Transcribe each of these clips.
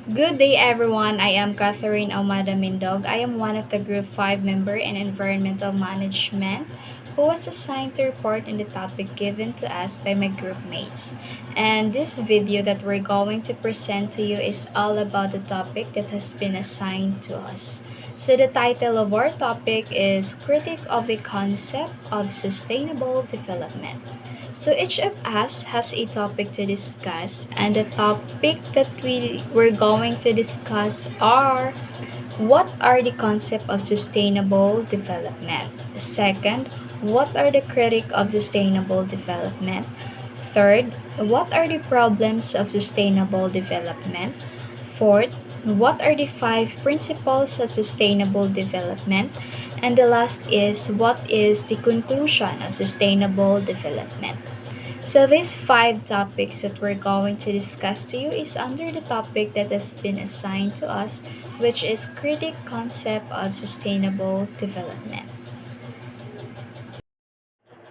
Good day, everyone. I am Catherine Omada Mindog. I am one of the Group 5 member in Environmental Management who was assigned to report on the topic given to us by my group mates. And this video that we're going to present to you is all about the topic that has been assigned to us. So the title of our topic is Critique of the Concept of Sustainable Development. So each of us has a topic to discuss, and the topic that we were going to discuss are what are the concept of sustainable development? Second, what are the critic of sustainable development? Third, what are the problems of sustainable development? Fourth, what are the five principles of sustainable development? And the last is what is the conclusion of sustainable development? So these five topics that we're going to discuss to you is under the topic that has been assigned to us, which is critic concept of sustainable development.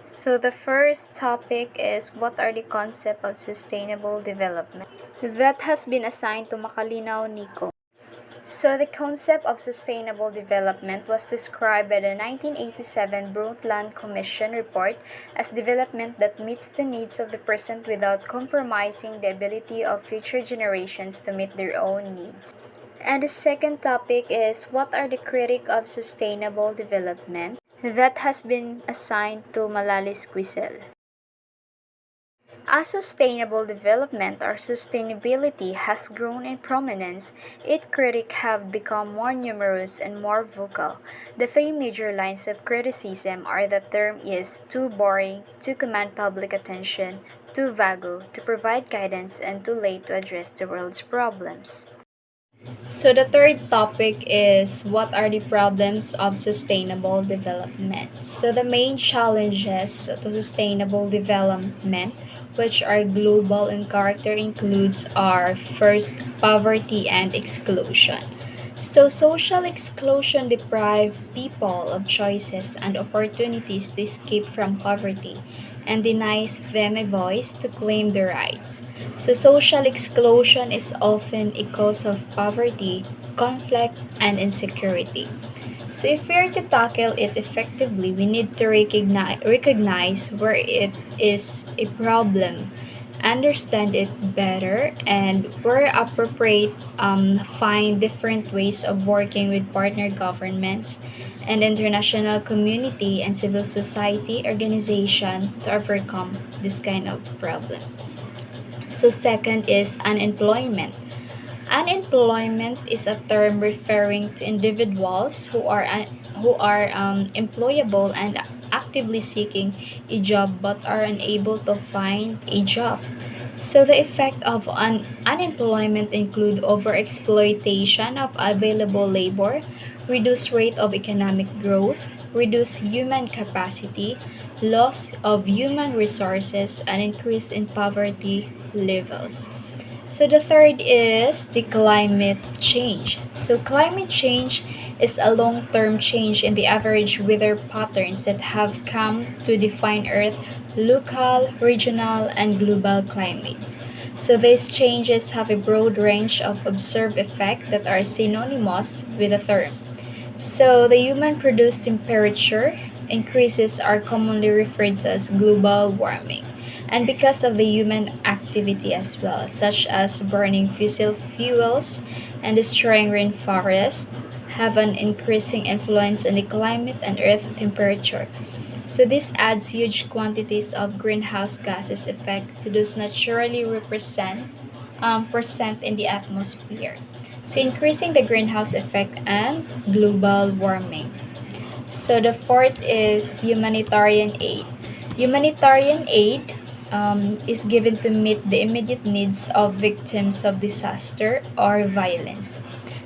So the first topic is what are the concept of sustainable development? That has been assigned to Makalinaw Nico. So the concept of sustainable development was described by the 1987 Brundtland Commission report as development that meets the needs of the present without compromising the ability of future generations to meet their own needs. And the second topic is what are the critics of sustainable development? That has been assigned to Malalis Quisel. As sustainable development or sustainability has grown in prominence, its critics have become more numerous and more vocal. The three major lines of criticism are the term is too boring, to command public attention, too vague, to provide guidance, and too late to address the world's problems. So the third topic is what are the problems of sustainable development? So the main challenges to sustainable development, which are global in character, includes are first poverty and exclusion. So social exclusion deprive people of choices and opportunities to escape from poverty and denies them a voice to claim their rights. So social exclusion is often a cause of poverty, conflict, and insecurity. So if we are to tackle it effectively, we need to recognize where it is a problem, understand it better, and where appropriate, find different ways of working with partner governments and international community and civil society organization to overcome this kind of problem. So second is unemployment. Unemployment is a term referring to individuals who are employable and actively seeking a job but are unable to find a job. So the effect of unemployment include overexploitation of available labor, reduced rate of economic growth, reduced human capacity, loss of human resources, and increase in poverty levels. So the third is the climate change. So climate change is a long-term change in the average weather patterns that have come to define Earth local, regional, and global climates. So these changes have a broad range of observed effects that are synonymous with the term. So the human-produced temperature increases are commonly referred to as global warming and because of the human activity as well, such as burning fossil fuels and destroying rainforests, have an increasing influence on the climate and earth temperature. So this adds huge quantities of greenhouse gases effect to those naturally present in the atmosphere. So increasing the greenhouse effect and global warming. So the fourth is humanitarian aid. Humanitarian aid is given to meet the immediate needs of victims of disaster or violence.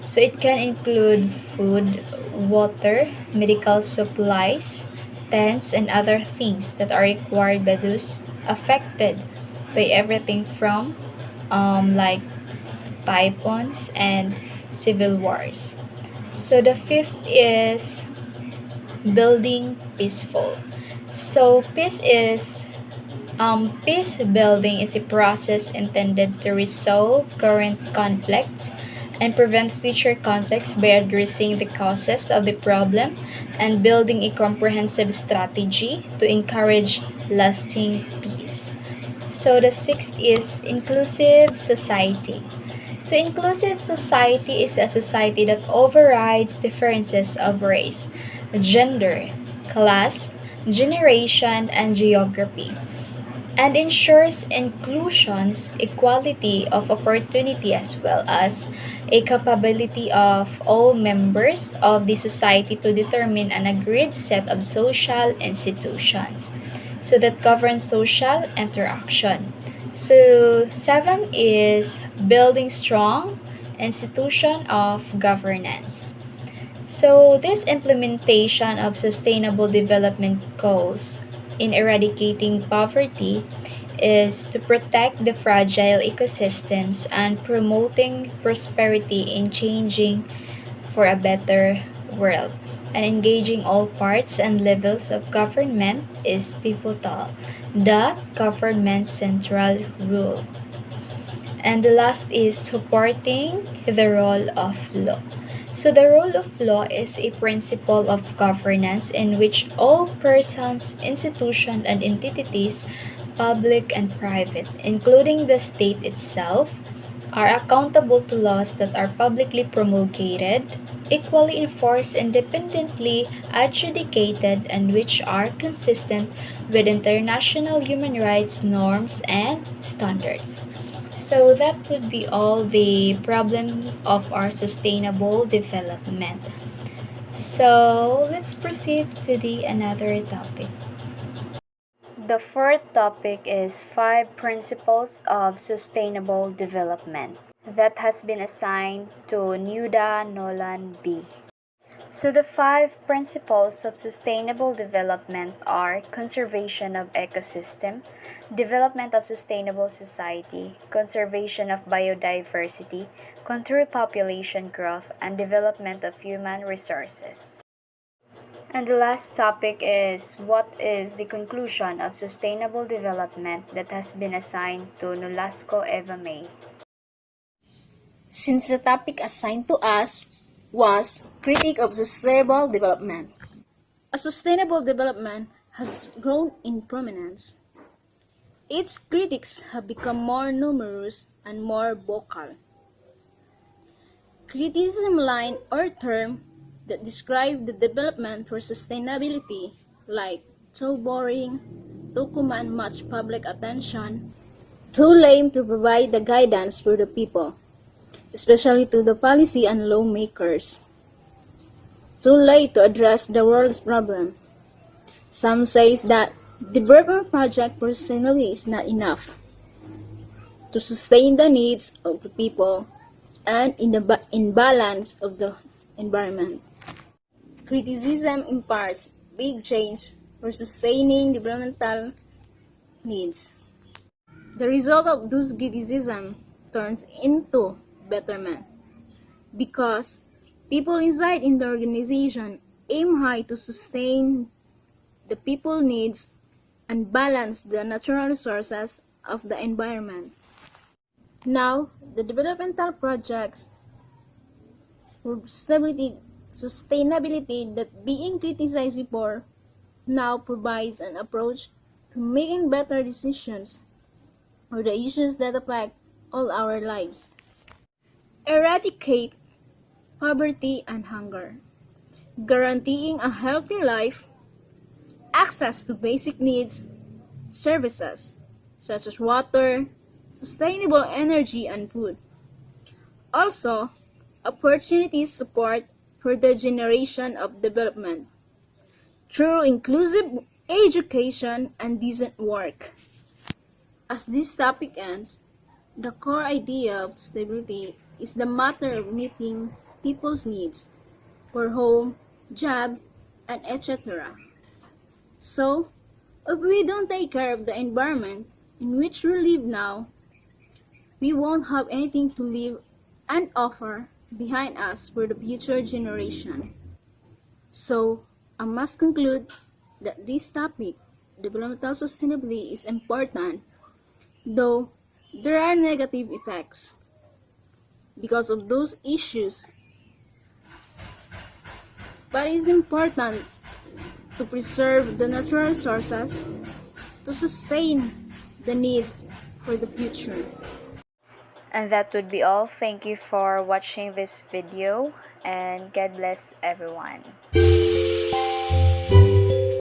So it can include food, water, medical supplies, tents, and other things that are required by those affected by everything from like typhoons and civil wars. So the fifth is building peaceful. So peace building is a process intended to resolve current conflicts, and prevent future conflicts by addressing the causes of the problem and building a comprehensive strategy to encourage lasting peace. So the sixth is inclusive society. So inclusive society is a society that overrides differences of race, gender, class, generation, and geography, and ensures inclusion's equality of opportunity as well as a capability of all members of the society to determine an agreed set of social institutions so that govern social interaction. So seven is building strong institution of governance. So, this implementation of sustainable development goals in eradicating poverty is to protect the fragile ecosystems and promoting prosperity in changing for a better world. And engaging all parts and levels of government is pivotal. The government's central role. And the last is supporting the role of law. So, the role of law is a principle of governance in which all persons, institutions, and entities, public and private, including the state itself, are accountable to laws that are publicly promulgated, equally enforced, independently adjudicated, and which are consistent with international human rights norms and standards. So that would be all the problem of our sustainable development. So let's proceed to the another topic. The fourth topic is five principles of sustainable development that has been assigned to Nuda Nolan B. So, the five principles of sustainable development are conservation of ecosystem, development of sustainable society, conservation of biodiversity, controlled population growth, and development of human resources. And the last topic is what is the conclusion of sustainable development that has been assigned to Nolasco Eva May. Since the topic assigned to us was critique of sustainable development, a sustainable development has grown in prominence. Its critics have become more numerous and more vocal. Criticism line or term that describe the development for sustainability like too boring, too command much public attention, too lame to provide the guidance for the people, especially to the policy and lawmakers. Too late to address the world's problem. Some say that development project for sustainability is not enough to sustain the needs of the people and in the imbalance of the environment. Criticism imparts big change for sustaining developmental needs. The result of this criticism turns into betterment because people inside in the organization aim high to sustain the people needs and balance the natural resources of the environment. Now, the developmental projects for sustainability that being criticized before now provides an approach to making better decisions for the issues that affect all our lives. Eradicate poverty and hunger, guaranteeing a healthy life, access to basic needs, services such as water, sustainable energy and food. Also, opportunities support for the generation of development through inclusive education and decent work. As this topic ends, the core idea of stability is the matter of meeting people's needs for home, job, and etc. So, if we don't take care of the environment in which we live now, we won't have anything to leave and offer behind us for the future generation. So, I must conclude that this topic, developmental sustainability, is important, though there are negative effects. because of those issues. But it's important to preserve the natural resources to sustain the needs for the future. And that would be all. Thank you for watching this video, and God bless everyone.